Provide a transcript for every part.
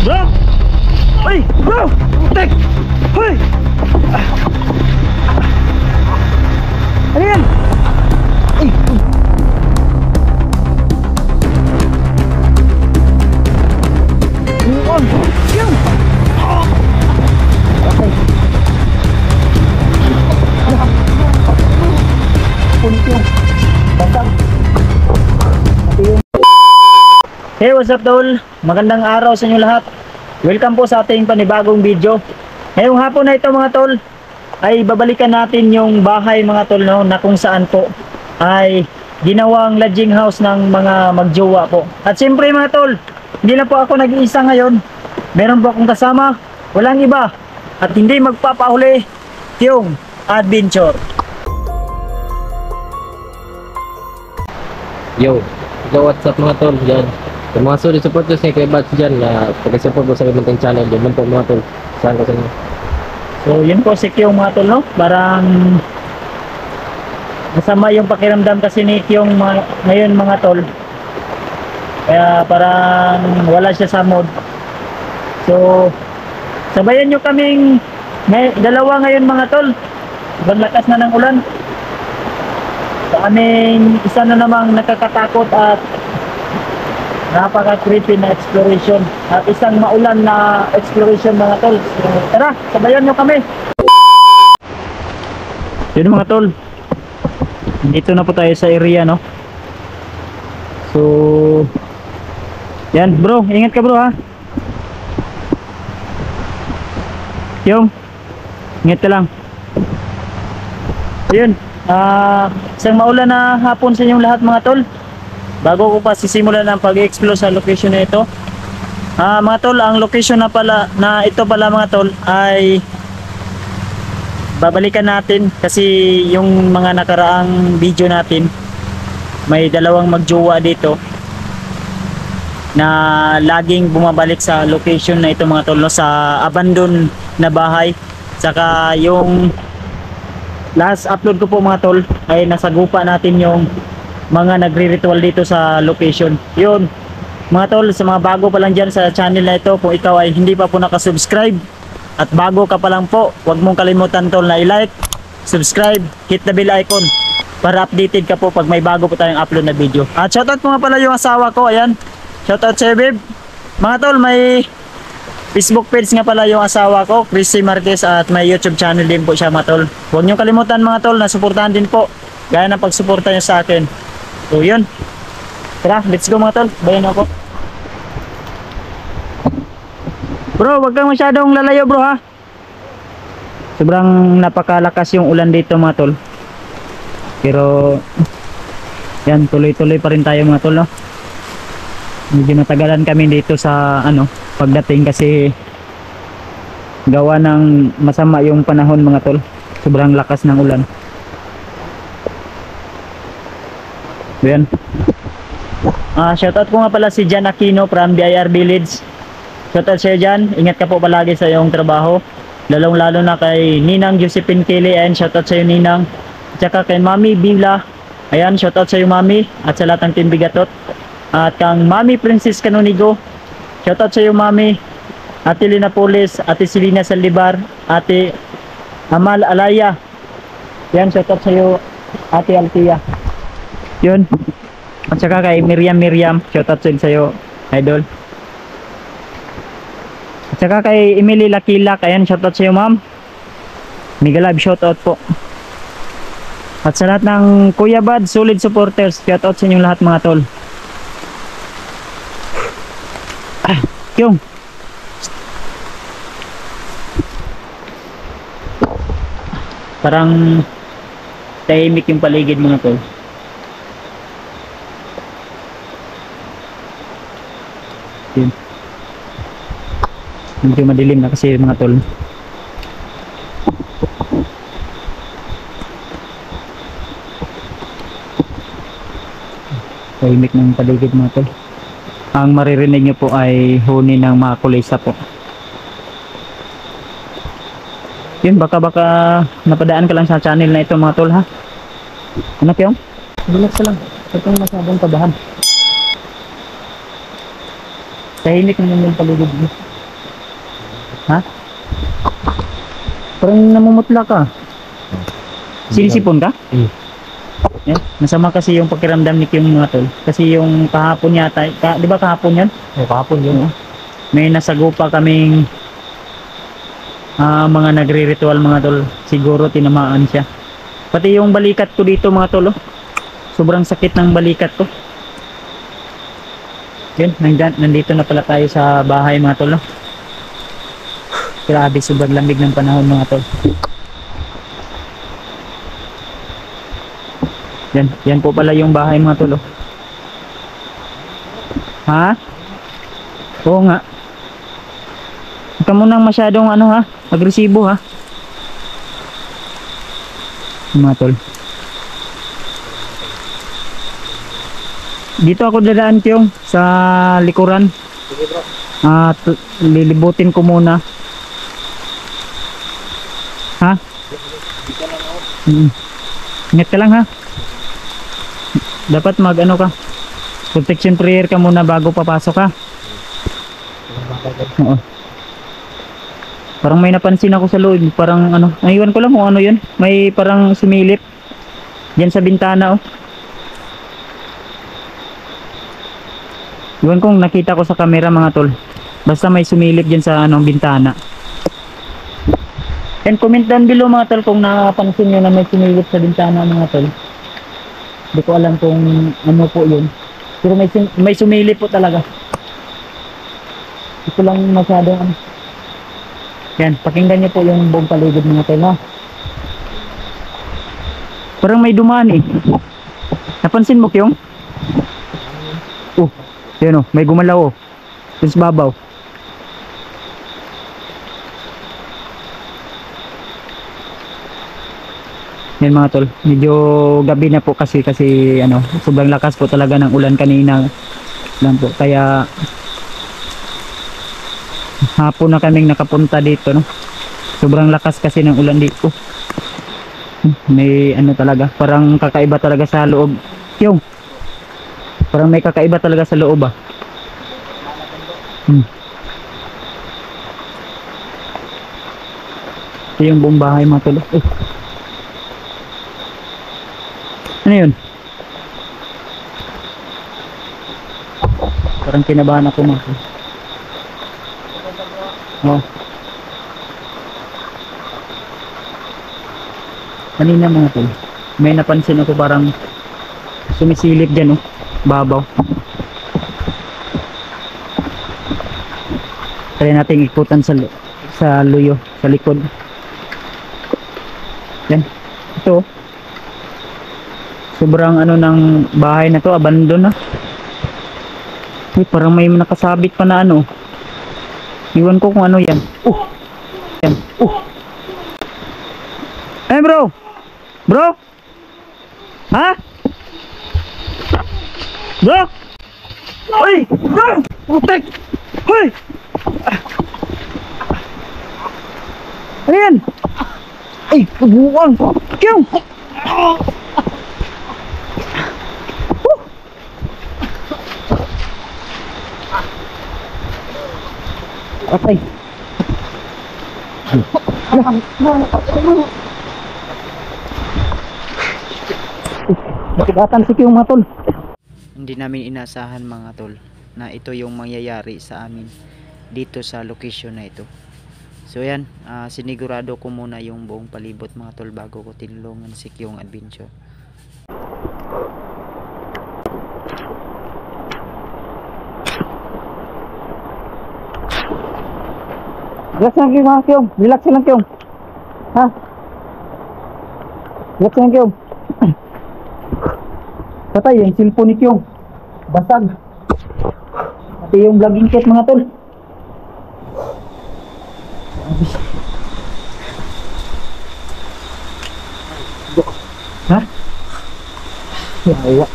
Bro! Uy! Bro! Tek! Uy! Ano yan? Uy! Uy! Yan! Okay. Punit yung bantang. Hey, what's up tol? Magandang araw sa inyo lahat. Welcome po sa ating panibagong video. Ngayong hapon na ito mga tol, ay babalikan natin yung bahay mga tol, no, na kung saan po ay ginawang lodging house ng mga magjowa po. At siyempre mga tol, hindi na po ako nag-iisa ngayon. Meron po akong kasama, walang iba at hindi magpapahuli, yung adventure. Yo, what's up mga tol dyan? Yung mga solid supporters ni Kuya Bats dyan na pag-support po sa Limanting Channel, yun lang po mga tol. Saan ko sa inyo? So yun po si Kyong mga tol, no? Parang masama yung pakiramdam kasi ni Kyong ngayon mga tol. Kaya parang wala siya sa mood. So sabayan nyo kaming dalawa ngayon mga tol. Sobrang lakas na ng ulan. Sa aming isa na namang nakakatakot at napaka-creepy na exploration at isang maulan na exploration mga tol. So, tara, sabayan nyo kami. Yun mga tol, dito na po tayo sa area, no? So yan bro, ingat ka bro ha. Yung ingat ka lang. Yun, isang maulan na hapon sa inyong lahat mga tol. Bago ko pa sisimulan ang pag-explore sa location na ito, mga tol, ang location na ito pala mga tol ay babalikan natin kasi yung mga nakaraang video natin may dalawang magjowa dito na laging bumabalik sa location na ito mga tol, no, sa abandon na bahay. Saka yung last upload ko po mga tol ay nasagupa natin yung mga nagre-ritual dito sa location. Yun mga tol, sa mga bago pa lang dyan sa channel na ito, kung ikaw ay hindi pa po nakasubscribe at bago ka pa lang po, huwag mong kalimutan tol na i-like, subscribe, hit the bell icon para updated ka po pag may bago po tayong upload na video. At shoutout po nga pala yung asawa ko, ayan, shoutout sa babe. Mga tol, may Facebook page nga pala yung asawa ko, Chrissy Marquez, at may YouTube channel din po siya mga tol. Huwag nyo kalimutan mga tol na suportahan din po gaya ng pagsuporta nyo sa akin. So yun, tara, let's go mga tol, bayan ako. Bro, wag kang masyadong lalayo bro ha. Sobrang napakalakas yung ulan dito mga tol. Pero yan, tuloy-tuloy pa rin tayo mga tol, no? Medyo natagalan kami dito sa pagdating kasi gawa ng masama yung panahon mga tol. Sobrang lakas ng ulan. Ayan. Shoutout ko nga pala si Jan Aquino from BIR Village. Shoutout sa'yo Jan, ingat ka po palagi sa iyong trabaho, lalong lalo na kay Ninang Josephine Kelly. Ayan, shoutout sa'yo Ninang. At saka kay Mami Bila, ayan, shoutout sa'yo Mami, at sa lahat ng Team Bigatot. At kang Mami Princess Canonigo, shoutout sa'yo Mami. Ate Lina Polis, Ate Selina Salibar, Ate Amal Alaya, ayan, shoutout sa'yo Ate Altia. Yun. At saka kay Miriam, shoutout sa'yo idol. At saka kay Emily Lakilak, ayan, shoutout sa'yo ma'am. Mega live shoutout po. At sa lahat ng Kuya Bad solid supporters, shoutout sa inyong lahat mga tol. Yung parang tahimik yung paligid mga tol. Yun. Medyo madilim na kasi mga tol. Tahimik ng paligid mga tol. Ang maririnig nyo po ay huni ng mga kulisa po. Yun, baka napadaan ka lang sa channel na ito mga tol ha. Ano Kyong? Relax lang. Huwag kang masyadong kabahan. Tahimik naman yung paligid mo. Ha? Parang namumutla ka. Sinisipon ka? Eh, masama kasi yung pakiramdam ni Kyung mga tol. Kasi yung kahapon yata, di ba kahapon yan? Kahapon yun. May nasagupa kaming mga nagre-ritual mga tol. Siguro tinamaan siya. Pati yung balikat ko dito mga tol. Sobrang sakit ng balikat ko. Yun, nandito na pala tayo sa bahay mga tol. Grabe, sobrang lamig ng panahon mga tol. Yan po pala yung bahay mga tol. Ha? Oo nga. Huwag ka munang masyadong agresibo ha. Mga tol. Dito ako dadaan Kyung sa likuran. Sige bro. Lilibutin ko muna. Ha? Ingat ka lang ha. Dapat ka. Protection prayer ka muna bago papasok ha. Oo. Parang may napansin ako sa loob. Parang naiwan ko lang kung ano yun. May parang sumilip. Diyan sa bintana oh. Iwan kong nakita ko sa camera mga tol. Basta may sumilip dyan sa bintana. And comment down below mga tol kung nakapansin nyo na may sumilip sa bintana mga tol. Hindi ko alam kung ano po yun. Pero may sumilip po talaga. Ito lang masyadong Yan, pakinggan nyo po yung buong paligid mga tol ha. Parang may dumaan eh. Napansin mo Kyung? Yun o, may gumalaw o. Dun sa babaw. Yan mga tol, medyo gabi na po kasi sobrang lakas po talaga ng ulan kanina lang po. Kaya hapon na kaming nakapunta dito no. Sobrang lakas kasi ng ulan dito. May talaga, parang kakaiba talaga sa loob. Yung parang may kakaiba talaga sa loob ah. Ito yung buong bahay mga tol. Ano yun? Parang kinabahan ako mga tol. Oh. Kanina mga tol, may napansin ako parang sumisilip dyan oh. Babaw. Try natin ikutan sa luyo, sa likod. Yan. Ito. Sobrang ng bahay na to, abandon na. Parang may nakasabit pa na Iwan ko kung ano yan. Yan. Hey bro. Bro. Ha? Bro! Uy! Bro! Putek! Uy! Ano yan? Ay, kabuwang! Kyung! Okay. Nakibatan si Kyung mga tol. Hindi namin inasahan mga tol na ito yung mangyayari sa amin dito sa location na ito. So yan, sinigurado ko muna yung buong palibot mga tol bago ko tinulungan si Kyung Adventure. Relax lang mga Kyung, relax lang Kyung. Ha? Relax lang Kyung. Patay yung cellphone ni Kyung. Basag. Pati yung vlogging kit mga tol. Ha? Yawa.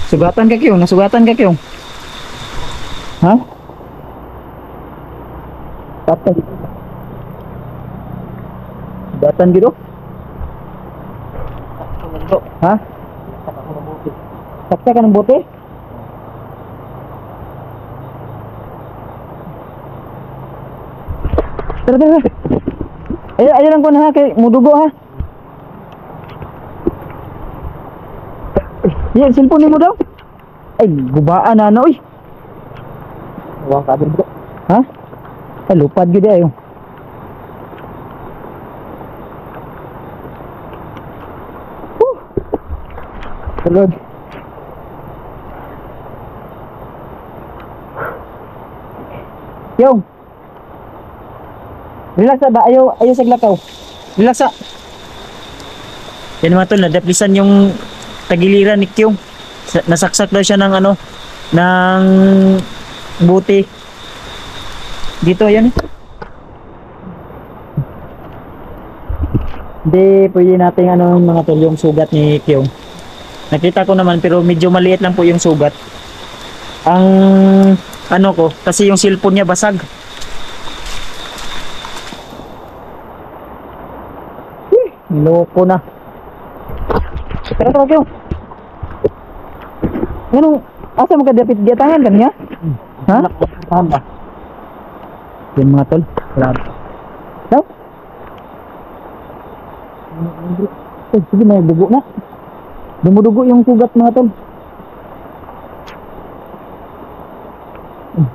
Sugatan ka Kyung, nasugatan ka Kyung. Ha? Patay. Sugatan gitu. Ha? Saksa ka ng bote? Tara, tara. Ayun lang ko na ha, kay mudugo ha. Yan, cellphone mo daw. Ay, gubaan na ano, uy. Huwag ka din bro. Ha? Ay, lupad gud ayo. Tulog. Yung. Relax ba? Ayaw sa glakaw. Relax sa. Yan mga tol, nadaplisan yung tagiliran ni Kyung. Nasaksak daw siya ng ano, ng buti. Dito, yan. Hindi, pwede natin ano mga tol, yung sugat ni Kyung. Nakita ko naman pero medyo maliit lang po yung sugat. Ang ano ko, kasi yung cellphone niya basag. Loko na. Tara tara Kyung. Anong, asa mo ka dapit giatangan kaniya? Ha? Paham ba? Yan mga tol. Salamat. Daw? Ay, sige na, dugo na. Dumudugo yung sugat mga tol.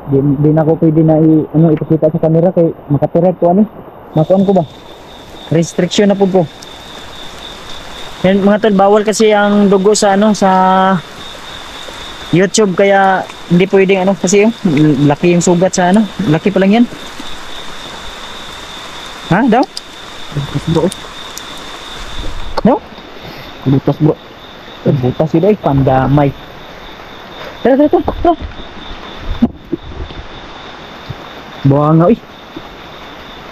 Di na ako pwede na ipakita sa camera kay makapirate ko ano. Makuan ko ba? Restriction na po ko. Yan mga tol, bawal kasi ang dugo sa ano sa YouTube kaya hindi pwedeng ano kasi yung laki yung sugat sa ano. Laki pa lang yan. Ha? Daw? Bro. Daw? Butas bro. Butas yun ay pandamay. Tara, tara, tara, tara. Buha nga, uy.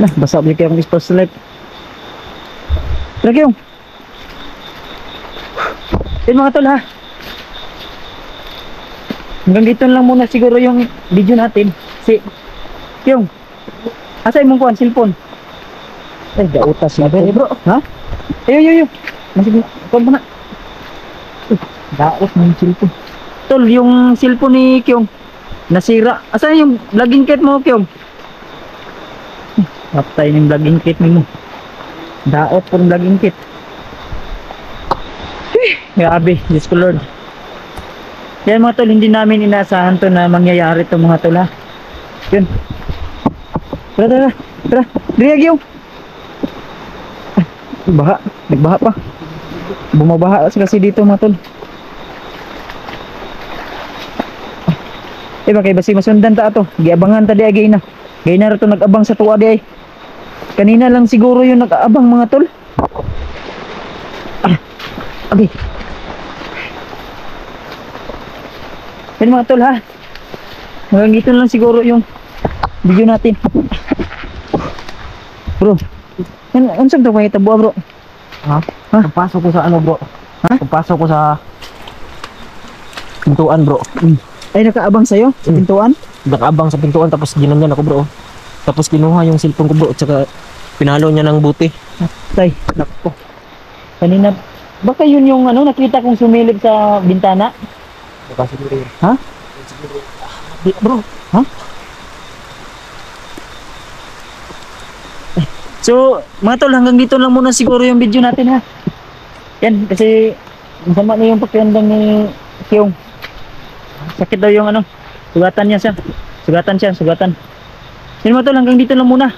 Nah, basa niya kayong exposed light. Tara kayong. Yun mga tol ha. Hanggang dito lang muna siguro yung video natin. Kayong. Asa yung mong kuhan, cellphone? Ay, dautas na bro. Ha? Ayo. Masig, kuhan mo na. Daot ng cellphone. Tol, yung cellphone ni Kyung nasira. Asan yung vlogging kit mo, Kyung? Patay ng vlogging kit mo. Daot po ng vlogging kit. Grabe, Diyos ko Lord. Kaya mga tol, hindi namin inaasahan to na mangyayari to mga tol ha. Yun. Tara. Diri Kyung. Baha, nagbaha pa. Bumabaha kasi dito mga tol. Iba kay basi masundan ta ato. Giabangan ta di agay na. Gay na rato nag-abang sa tuwa di ay. Kanina lang siguro yung nag-aabang mga tol. Okay. Yan mga tol ha. Hanggang dito lang siguro yung video natin. Bro. Unsang to kay tabuha bro? Ha? Pasok ko sa ano bro? Ha? Pasok ko sa pintuan bro. Ay nakaabang sa'yo sa pintuan? Nakaabang sa pintuan tapos ginanyan ako bro. Tapos kinuha yung cellphone ko bro at saka pinalo niya ng buti. Tay, nako. Kanina, baka yun yung ano, nakita kong sumilip sa bintana? Baka siguro yun. Ha? Di, bro, ha? So, mga tol, hanggang dito lang muna siguro yung video natin ha. Yan, kasi masama na yung pakiandang ni Kyung. Sakit daw yung ano, sugatan. Yan mga tol, hanggang dito lang muna.